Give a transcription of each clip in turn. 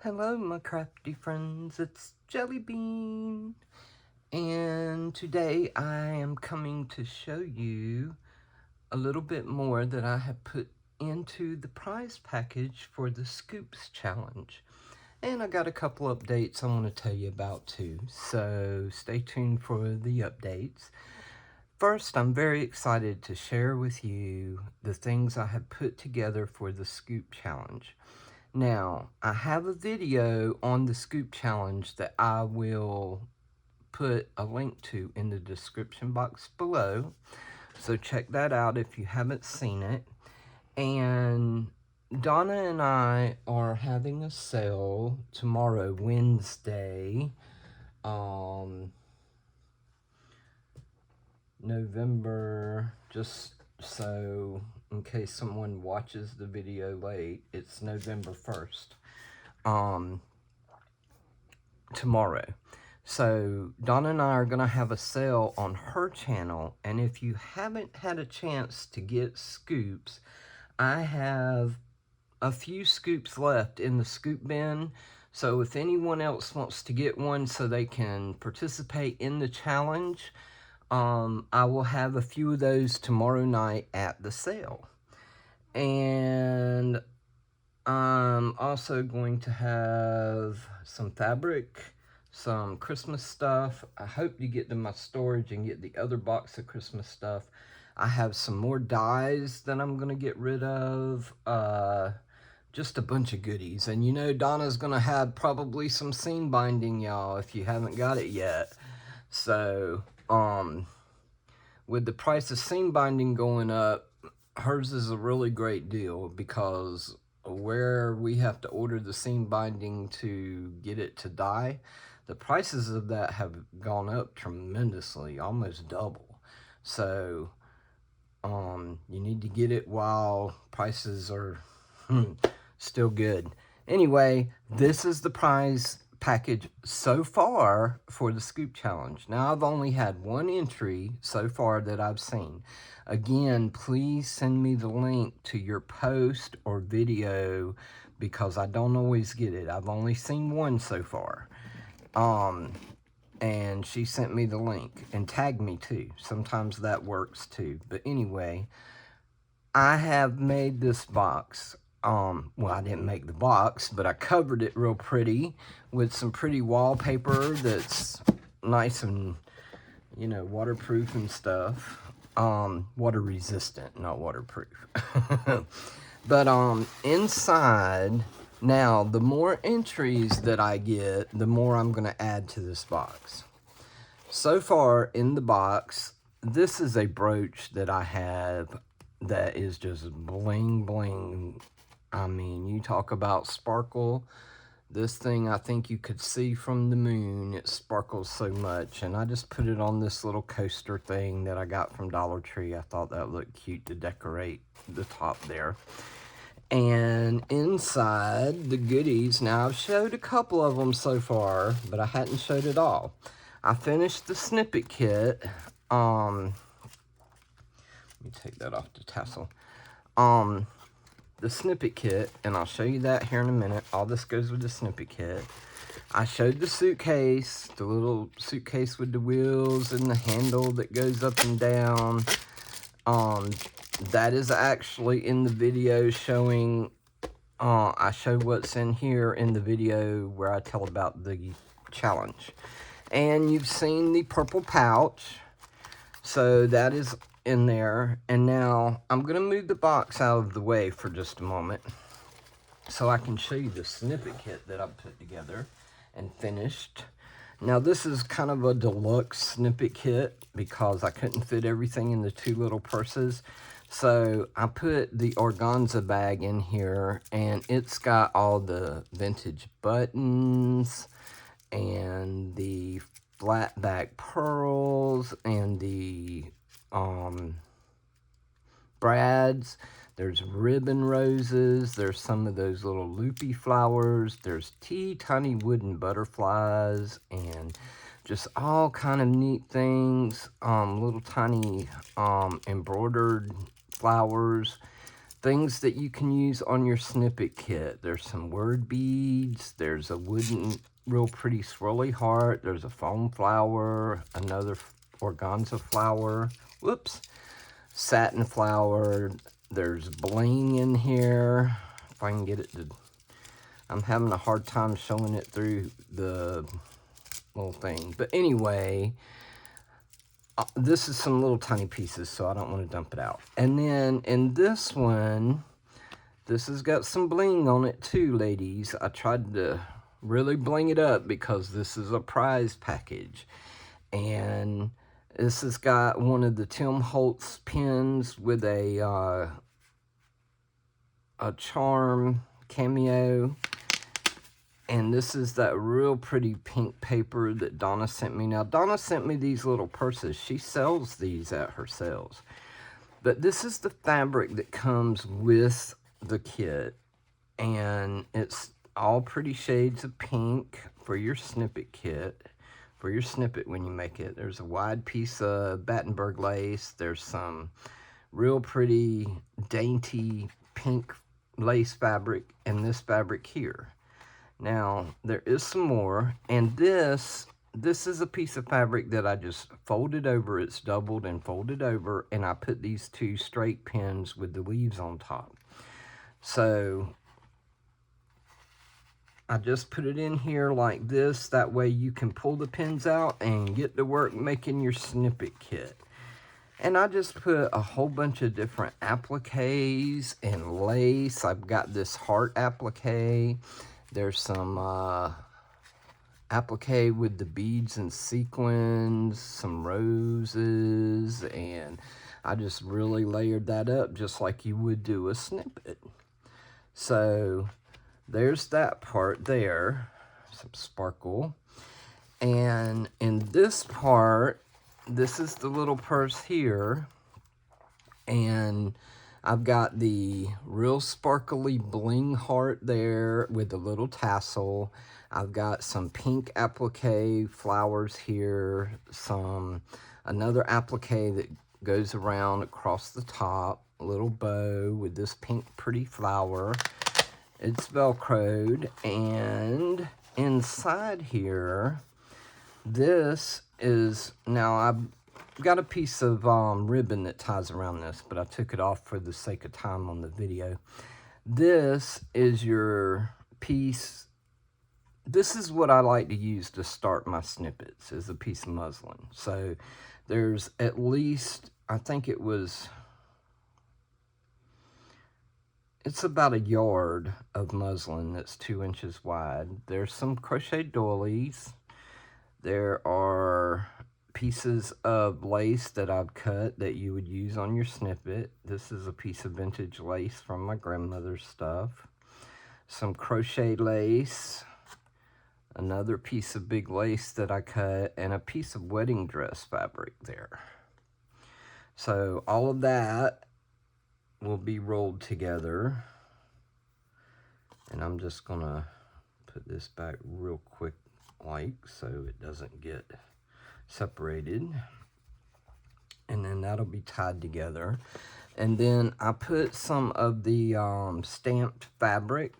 Hello, my crafty friends, it's Jelly Bean, and today I am coming to show you a little bit more that I have put into the prize package for the Scoops Challenge. And I got a couple updates I want to tell you about too, so stay tuned for the updates. First, I'm very excited to share with you the things I have put together for the Scoop Challenge. Now, I have a video on the Scoop Challenge that I will put a link to in the description box below. So check that out if you haven't seen it. And Donna and I are having a sale tomorrow, Wednesday, November, just so in case someone watches the video late, it's November 1st, tomorrow. So Donna and I are going to have a sale on her channel, and if you haven't had a chance to get scoops, I have a few scoops left in the scoop bin. So if anyone else wants to get one so they can participate in the challenge, I will have a few of those tomorrow night at the sale. And I'm also going to have some fabric, some Christmas stuff. I hope to get to my storage and get the other box of Christmas stuff. I have some more dies that I'm going to get rid of. Just a bunch of goodies. And you know, Donna's going to have probably some seam binding, y'all, if you haven't got it yet. So, with the price of seam binding going up, hers is a really great deal, because where we have to order the seam binding to get it to dye, the prices of that have gone up tremendously, almost double. So, you need to get it while prices are still good. Anyway, this is the prize package so far for the Scoop Challenge. Now, I've only had one entry so far that I've seen. Again, please send me the link to your post or video, because I don't always get it. I've only seen one so far. And she sent me the link and tagged me too. Sometimes that works too. But anyway, I have made this box. Well, I didn't make the box, but I covered it real pretty with some pretty wallpaper that's nice and, you know, waterproof and stuff. Water resistant, not waterproof. But inside, now the more entries that I get, the more I'm going to add to this box. So far in the box, this is a brooch that I have that is just bling bling. I mean, you talk about sparkle. This thing, I think you could see from the moon. It sparkles so much. And I just put it on this little coaster thing that I got from Dollar Tree. I thought that looked cute to decorate the top there. And inside the goodies, now I've showed a couple of them so far, but I hadn't showed it all. I finished the snippet kit. Let me take that off the tassel. The snippet kit, and I'll show you that here in a minute. All this goes with the snippet kit. I showed the suitcase, the little suitcase with the wheels and the handle that goes up and down. That is actually in the video showing, I show what's in here in the video where I tell about the challenge. And you've seen the purple pouch, so that is in there. And now I'm going to move the box out of the way for just a moment so I can show you the snippet kit that I've put together and finished. Now, this is kind of a deluxe snippet kit because I couldn't fit everything in the two little purses. So I put the organza bag in here, and it's got all the vintage buttons and the flat back pearls and the brads. There's ribbon roses. There's some of those little loopy flowers. There's tiny wooden butterflies and just all kind of neat things. Little tiny embroidered flowers. things that you can use on your snippet kit. There's some word beads. There's a wooden, real pretty swirly heart. There's a foam flower, another organza flower. Whoops. Satin flower. There's bling in here. If I can get it to... I'm having a hard time showing it through the little thing. But anyway, this is some little tiny pieces, so I don't want to dump it out. And then in this one, this has got some bling on it too, ladies. I tried to really bling it up because this is a prize package. And this has got one of the Tim Holtz pins with a charm cameo. And this is that real pretty pink paper that Donna sent me. Now, Donna sent me these little purses. She sells these at her sales. But this is the fabric that comes with the kit. And it's all pretty shades of pink for your snippet kit. For your snippet when you make it. There's a wide piece of Battenberg lace. There's some real pretty dainty pink lace fabric. And this fabric here. Now, there is some more, and this is a piece of fabric that I just folded over. It's doubled and folded over, and I put these two straight pins with the weaves on top. So, I just put it in here like this. That way you can pull the pins out and get to work making your snippet kit. And I just put a whole bunch of different appliques and lace. I've got this heart applique. There's some applique with the beads and sequins, some roses, and I just really layered that up just like you would do a snippet. So there's that part there, some sparkle. And in this part, this is the little purse here, and I've got the real sparkly bling heart there with the little tassel. I've got some pink applique flowers here, another applique that goes around across the top, a little bow with this pink pretty flower. It's velcroed, and inside here, this is, now I've got a piece of ribbon that ties around this, but I took it off for the sake of time on the video. This is your piece. This is what I like to use to start my snippets, is a piece of muslin. So there's at least, I think it's about a yard of muslin that's 2 inches wide. There's some crochet doilies. There are pieces of lace that I've cut that you would use on your snippet. This is a piece of vintage lace from my grandmother's stuff. Some crochet lace. Another piece of big lace that I cut, and a piece of wedding dress fabric there. So all of that will be rolled together. And I'm just gonna put this back real quick so it doesn't get separated, and then that'll be tied together. And then I put some of the stamped fabric.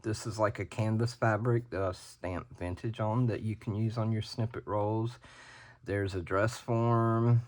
This is like a canvas fabric that I stamped vintage on that you can use on your snippet rolls. There's a dress form,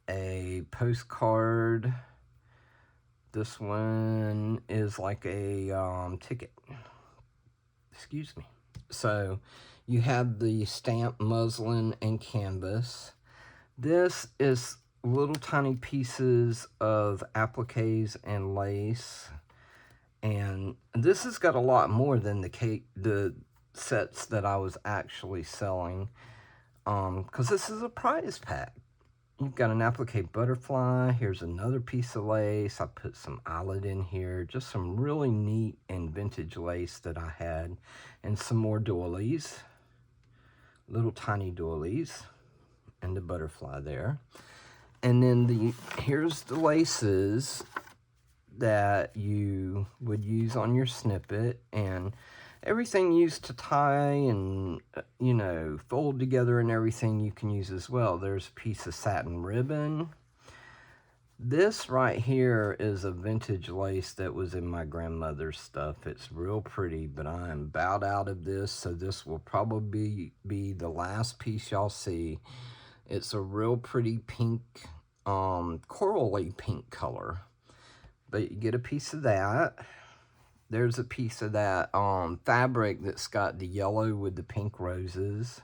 a postcard. This one is like a ticket. Excuse me. So you have the stamped muslin and canvas. This is little tiny pieces of appliques and lace. And this has got a lot more than the sets that I was actually selling. Because this is a prize pack. You've got an applique butterfly. Here's another piece of lace. I put some eyelet in here. Just some really neat and vintage lace that I had. And some more doilies. Little tiny doilies. And the butterfly there. And then here's the laces that you would use on your snippet. And everything used to tie and, you know, fold together and everything you can use as well. There's a piece of satin ribbon. This right here is a vintage lace that was in my grandmother's stuff. It's real pretty, but I am about out of this, so this will probably be the last piece y'all see. It's a real pretty pink, corally pink color. But you get a piece of that. There's a piece of that fabric that's got the yellow with the pink roses.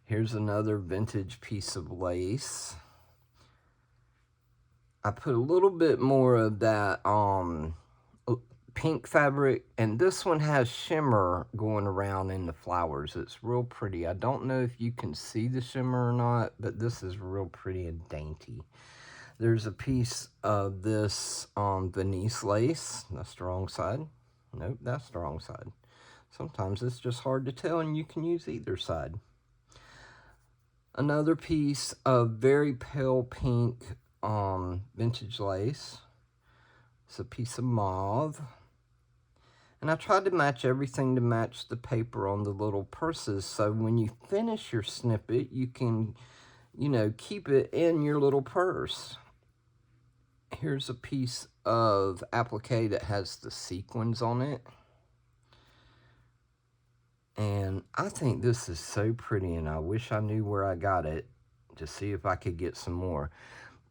Here's another vintage piece of lace. I put a little bit more of that pink fabric, and this one has shimmer going around in the flowers. It's real pretty. I don't know if you can see the shimmer or not, but this is real pretty and dainty. There's a piece of this Venice lace. That's the wrong side. Nope, that's the wrong side. Sometimes it's just hard to tell, and you can use either side. Another piece of very pale pink vintage lace. It's a piece of mauve. And I tried to match everything to match the paper on the little purses, so when you finish your snippet, you can, you know, keep it in your little purse. Here's a piece of applique that has the sequins on it. And I think this is so pretty, and I wish I knew where I got it to see if I could get some more.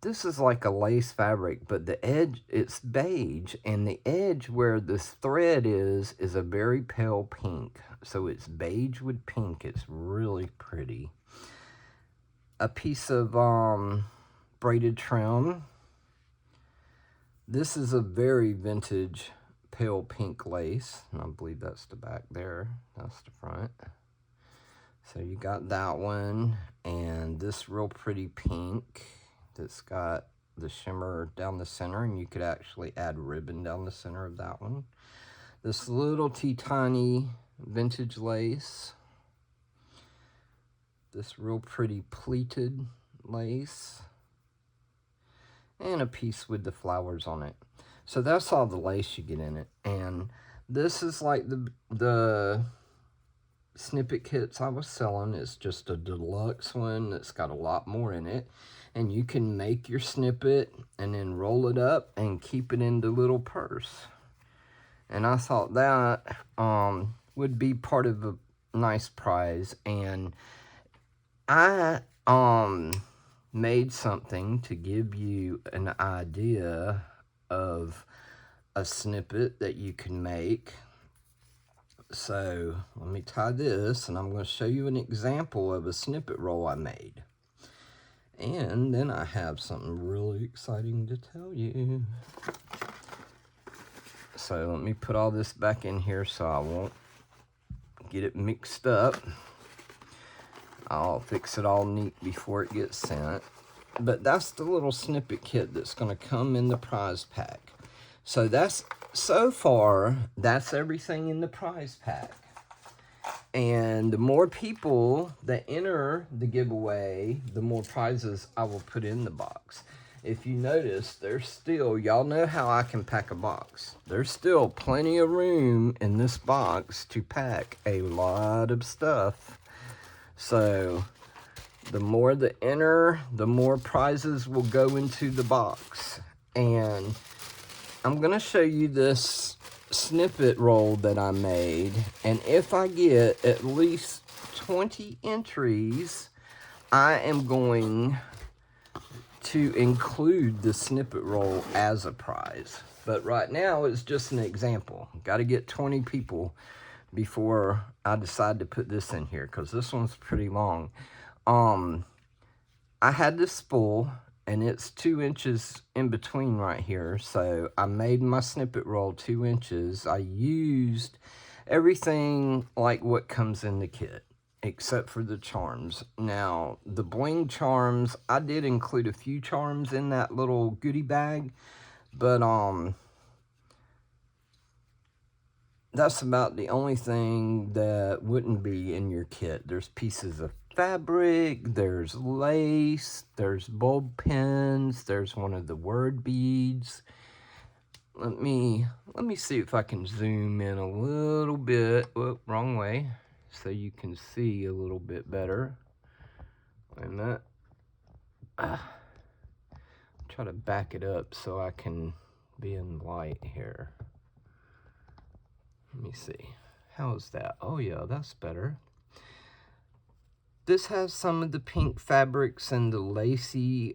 This is like a lace fabric, but the edge, it's beige, and the edge where this thread is a very pale pink. So it's beige with pink. It's really pretty. A piece of braided trim. This is a very vintage pale pink lace, and I believe that's the back there. That's the front. So you got that one, and this real pretty pink that's got the shimmer down the center, and you could actually add ribbon down the center of that one. This little tiny vintage lace. This real pretty pleated lace. And a piece with the flowers on it. So that's all the lace you get in it. And this is like the snippet kits I was selling. It's just a deluxe one that's got a lot more in it. And you can make your snippet and then roll it up and keep it in the little purse. And I thought that would be part of a nice prize. And I made something to give you an idea of a snippet that you can make. So let me tie this, and I'm going to show you an example of a snippet roll I made. And then I have something really exciting to tell you. So let me put all this back in here so I won't get it mixed up. I'll fix it all neat before it gets sent. But that's the little snippet kit that's going to come in the prize pack. So so far, that's everything in the prize pack. And the more people that enter the giveaway, the more prizes I will put in the box. If you notice, there's still, y'all know how I can pack a box. There's still plenty of room in this box to pack a lot of stuff. So the more that enter, the more prizes will go into the box. And I'm going to show you this snippet roll that I made, and if I get at least 20 entries, I am going to include the snippet roll as a prize. But right now it's just an example. Got to get 20 people before I decide to put this in here, because this one's pretty long. I had this spool, and it's 2 inches in between right here. So I made my snippet roll 2 inches. I used everything like what comes in the kit, except for the charms. Now, the bling charms, I did include a few charms in that little goodie bag, but that's about the only thing that wouldn't be in your kit. There's pieces of fabric, there's lace, there's bulb pins, there's one of the word beads. Let me see if I can zoom in a little bit. Whoop, wrong way. So you can see a little bit better. Wait a minute. try to back it up so I can be in light here. Let me see. How is that? Oh yeah, that's better. This has some of the pink fabrics and the lacy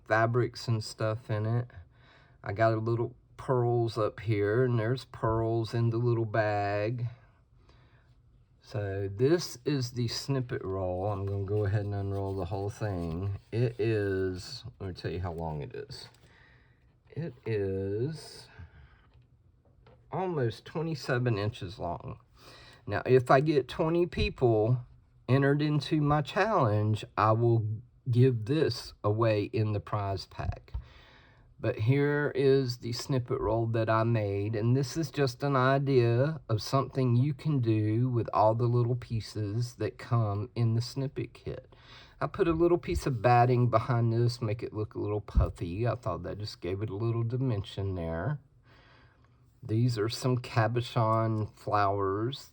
fabrics and stuff in it. I got a little pearls up here, and there's pearls in the little bag. So this is the snippet roll. I'm going to go ahead and unroll the whole thing. It is, let me tell you how long it is. It is almost 27 inches long. Now, if I get 20 people entered into my challenge, I will give this away in the prize pack. But here is the snippet roll that I made, and this is just an idea of something you can do with all the little pieces that come in the snippet kit. I put a little piece of batting behind this, make it look a little puffy. I thought that just gave it a little dimension there. These are some cabochon flowers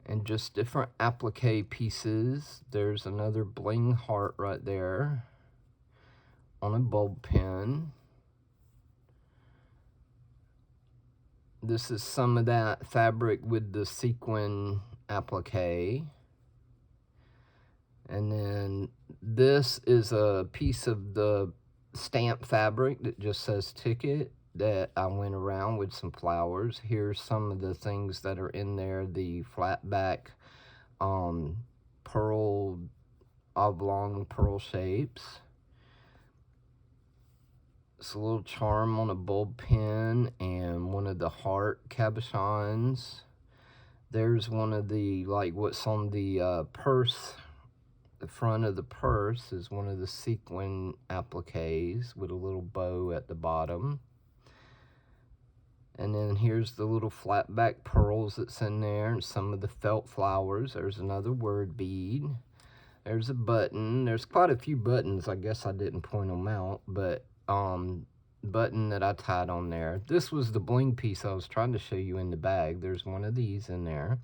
and just different applique pieces. There's another bling heart right there on a bulb pin. This is some of that fabric with the sequin applique. And then this is a piece of the stamp fabric that just says ticket that I went around with some flowers. Here's some of the things that are in there, the flat back pearl, oblong pearl shapes. It's a little charm on a bulb pin and one of the heart cabochons. There's one of the, like what's on the purse. The front of the purse is one of the sequin appliques with a little bow at the bottom. And then here's the little flat back pearls that's in there, and some of the felt flowers. There's another word bead. There's a button. There's quite a few buttons. I guess I didn't point them out, but button that I tied on there. This was the bling piece I was trying to show you in the bag. There's one of these in there.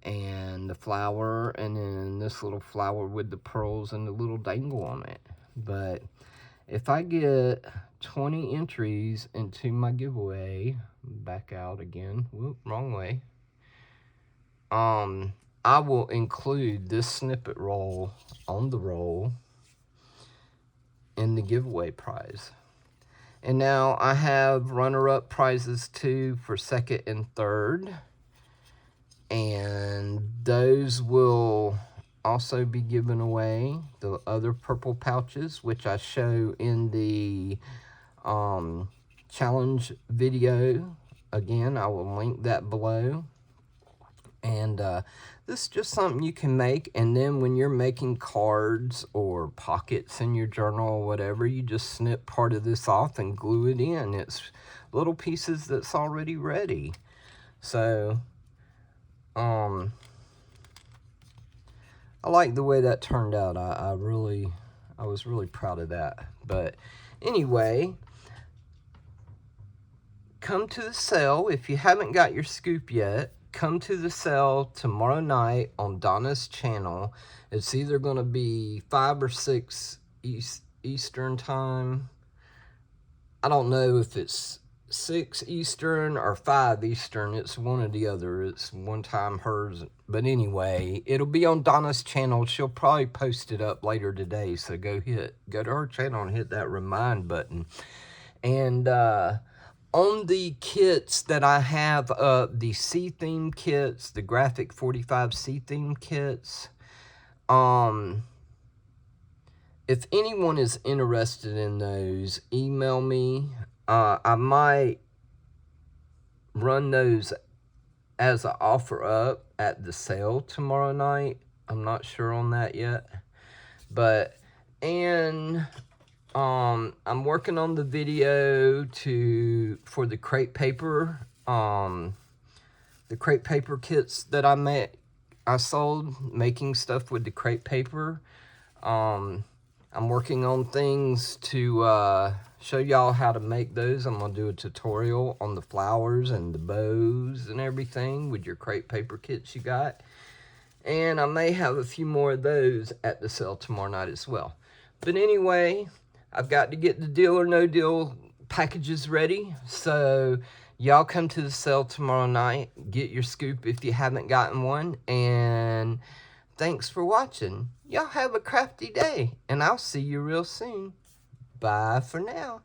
And the flower, and then this little flower with the pearls and the little dangle on it. But if I get 20 entries into my giveaway, back out again, whoop, wrong way, I will include this snippet roll on the roll in the giveaway prize. And now I have runner-up prizes too for second and third. And those will also be given away. The other purple pouches, which I show in the challenge video. Again, I will link that below. And this is just something you can make. And then when you're making cards or pockets in your journal or whatever, you just snip part of this off and glue it in. It's little pieces that's already ready. So I like the way that turned out. I was really proud of that. But anyway, come to the sale. If you haven't got your scoop yet, come to the sale tomorrow night on Donna's channel. It's either going to be 5 or 6 Eastern time. I don't know if it's 6 Eastern or 5 Eastern. It's one or the other. It's one time hers. But anyway, it'll be on Donna's channel. She'll probably post it up later today. So go to her channel and hit that remind button. And on the kits that I have, the C-theme kits, the Graphic 45 C-theme kits, if anyone is interested in those, email me. I might run those as an offer up at the sale tomorrow night. I'm not sure on that yet. But, and I'm working on the video for the crepe paper, the crepe paper kits that I sold, making stuff with the crepe paper. I'm working on things to show y'all how to make those. I'm going to do a tutorial on the flowers and the bows and everything with your crepe paper kits you got. And I may have a few more of those at the sale tomorrow night as well. But anyway, I've got to get the Deal or No Deal packages ready. So y'all come to the sale tomorrow night. Get your scoop if you haven't gotten one. And thanks for watching. Y'all have a crafty day. And I'll see you real soon. Bye for now.